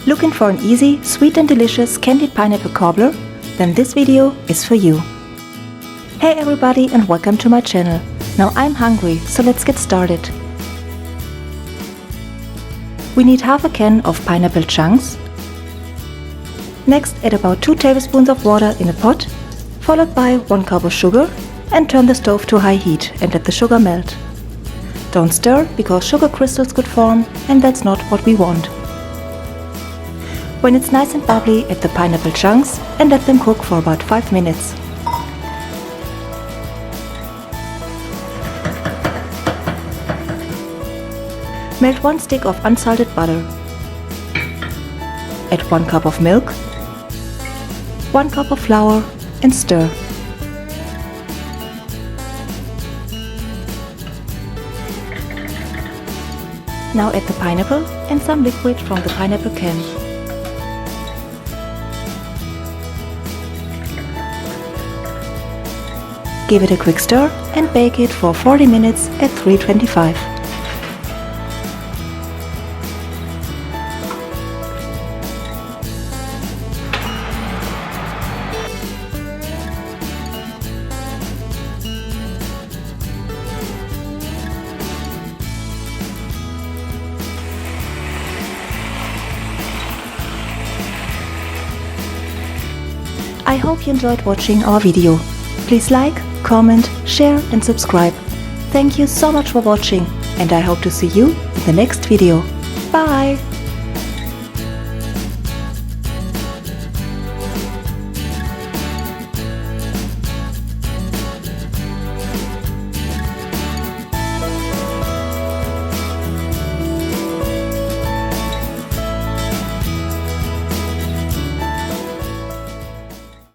Looking for an easy, sweet and delicious candied pineapple cobbler? Then this video is for you. Hey everybody and welcome to my channel. Now I'm hungry, so let's get started. We need half a can of pineapple chunks. Next, add about 2 tablespoons of water in a pot, followed by 1 cup of sugar, and turn the stove to high heat and let the sugar melt. Don't stir because sugar crystals could form, and that's not what we want. When it's nice and bubbly, add the pineapple chunks and let them cook for about 5 minutes. Melt 1 stick of unsalted butter. Add 1 cup of milk, 1 cup of flour and stir. Now add the pineapple and some liquid from the pineapple can. Give it a quick stir and bake it for 40 minutes at 325. I hope you enjoyed watching our video. Please like, comment, share and subscribe. Thank you so much for watching and I hope to see you in the next video. Bye!